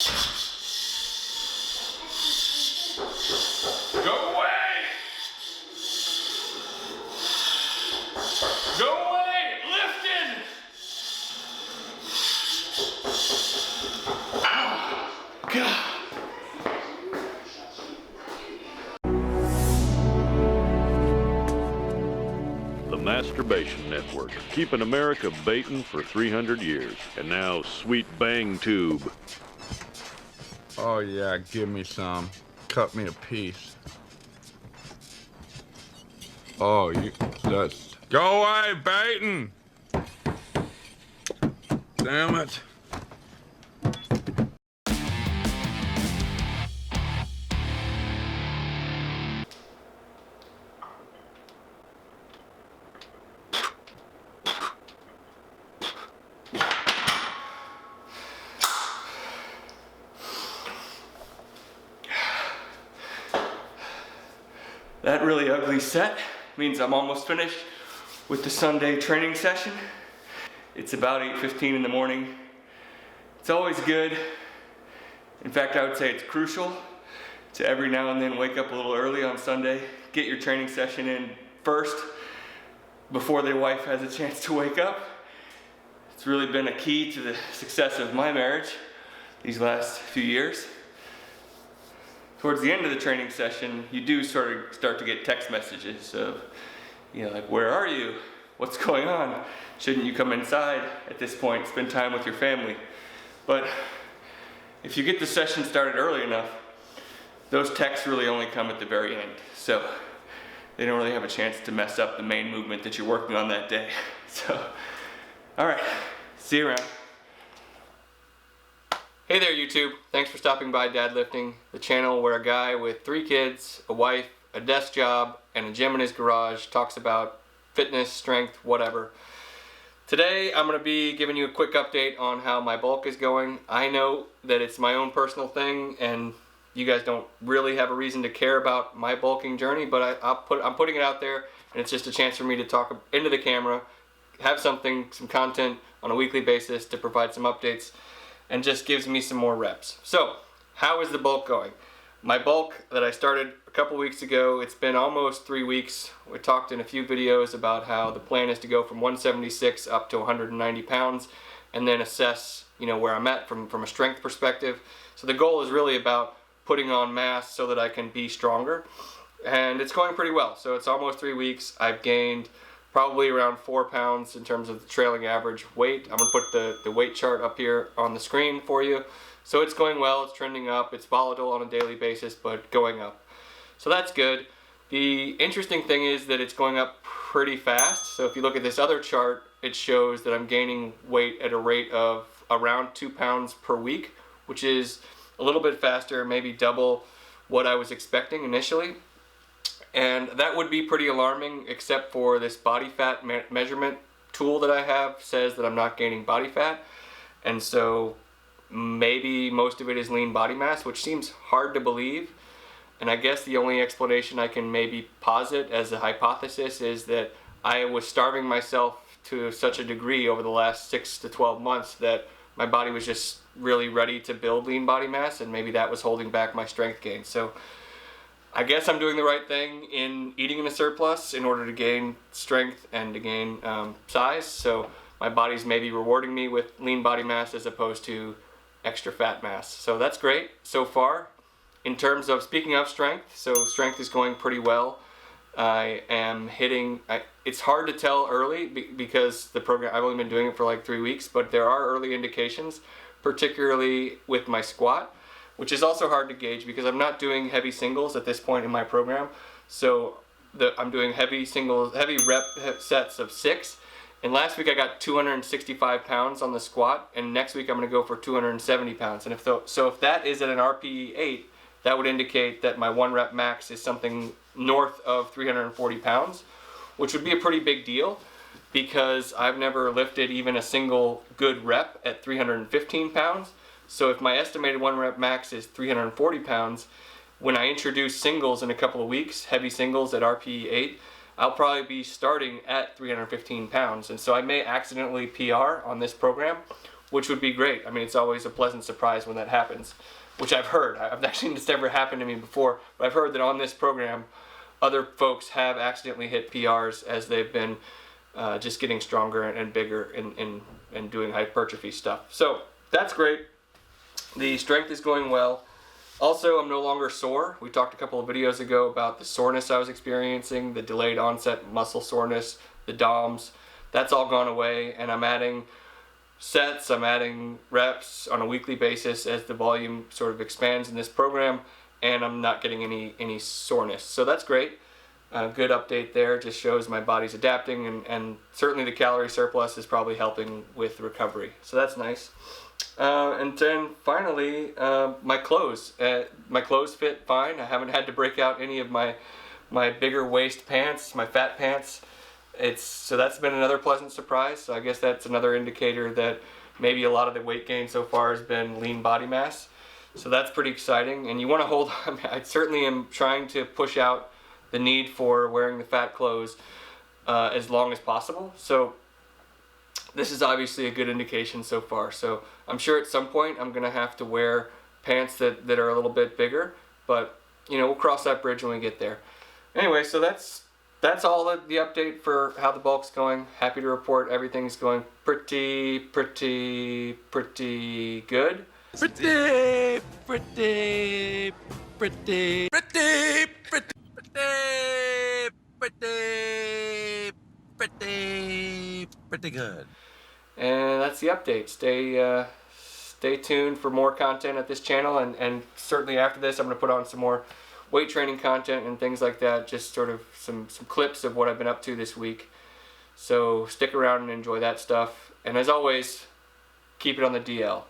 Go away! Go away! Lifting! Ow! God. The Masturbation Network, keeping America baiting for 300 years. And now, Sweet Bang Tube. Oh yeah, give me some. Cut me a piece. Oh, that's... Go away, baiting! Damn it. That really ugly set means I'm almost finished with the Sunday training session. It's about 8:15 in the morning. It's always good. In fact, I would say it's crucial to every now and then wake up a little early on Sunday, get your training session in first before their wife has a chance to wake up. It's really been a key to the success of my marriage these last few years. Towards the end of the training session, you do start to get text messages of, like, where are you? What's going on? Shouldn't you come inside at this point, spend time with your family? But if you get the session started early enough, those texts really only come at the very end. So they don't really have a chance to mess up the main movement that you're working on that day. So, all right, see you around. Hey there, YouTube. Thanks for stopping by Dad Lifting, the channel where a guy with 3 kids, a wife, a desk job, and a gym in his garage talks about fitness, strength, whatever. Today, I'm going to be giving you a quick update on how my bulk is going. I know that it's my own personal thing, and you guys don't really have a reason to care about my bulking journey, but I'm putting it out there, and it's just a chance for me to talk into the camera, have some content on a weekly basis to provide some updates, and just gives me some more reps. So, how is the bulk going? My bulk that I started a couple weeks ago, it's been almost 3 weeks. We talked in a few videos about how the plan is to go from 176 up to 190 pounds and then assess, where I'm at from a strength perspective. So the goal is really about putting on mass so that I can be stronger. And it's going pretty well. So it's almost 3 weeks. I've gained probably around 4 pounds in terms of the trailing average weight. I'm going to put the weight chart up here on the screen for you. So it's going well, it's trending up, it's volatile on a daily basis, but going up. So that's good. The interesting thing is that it's going up pretty fast. So if you look at this other chart, it shows that I'm gaining weight at a rate of around 2 pounds per week, which is a little bit faster, maybe double what I was expecting initially. And that would be pretty alarming, except for this body fat measurement tool that I have says that I'm not gaining body fat. And so maybe most of it is lean body mass, which seems hard to believe. And I guess the only explanation I can maybe posit as a hypothesis is that I was starving myself to such a degree over the last 6 to 12 months that my body was just really ready to build lean body mass, and maybe that was holding back my strength gain. So I guess I'm doing the right thing in eating in a surplus in order to gain strength and to gain size. So my body's maybe rewarding me with lean body mass as opposed to extra fat mass. So that's great so far. In terms of, speaking of strength, so strength is going pretty well. I am hitting, it's hard to tell early because the program, I've only been doing it for like 3 weeks, but there are early indications, particularly with my squat, which is also hard to gauge because I'm not doing heavy singles at this point in my program. So I'm doing heavy rep sets of 6. And last week I got 265 pounds on the squat, and next week I'm going to go for 270 pounds. And if that is at an RPE 8, that would indicate that my 1 rep max is something north of 340 pounds, which would be a pretty big deal because I've never lifted even a single good rep at 315 pounds. So if my estimated 1 rep max is 340 pounds, when I introduce singles in a couple of weeks, heavy singles at RPE 8, I'll probably be starting at 315 pounds. And so I may accidentally PR on this program, which would be great. I mean, it's always a pleasant surprise when that happens, which I've heard. I've actually, it's never happened to me before, but I've heard that on this program, other folks have accidentally hit PRs as they've been just getting stronger and bigger and doing hypertrophy stuff. So that's great. The strength is going well. Also, I'm no longer sore. We talked a couple of videos ago about the soreness I was experiencing, the delayed onset muscle soreness, the DOMS. That's all gone away, and I'm adding sets, I'm adding reps on a weekly basis as the volume sort of expands in this program, and I'm not getting any soreness. So that's great. Good update there. Just shows my body's adapting, and certainly the calorie surplus is probably helping with recovery. So that's nice. And then finally, my clothes. My clothes fit fine. I haven't had to break out any of my bigger waist pants, my fat pants. So that's been another pleasant surprise. So I guess that's another indicator that maybe a lot of the weight gain so far has been lean body mass. So that's pretty exciting. And you want to hold on. I certainly am trying to push out the need for wearing the fat clothes as long as possible. So this is obviously a good indication so far. So I'm sure at some point I'm going to have to wear pants that are a little bit bigger, but we'll cross that bridge when we get there. Anyway, so that's all the update for how the bulk's going. Happy to report everything's going pretty good. Pretty good. And that's the update. Stay tuned for more content at this channel, and certainly after this I'm going to put on some more weight training content and things like that, just sort of some clips of what I've been up to this week. So stick around and enjoy that stuff, and as always, keep it on the DL.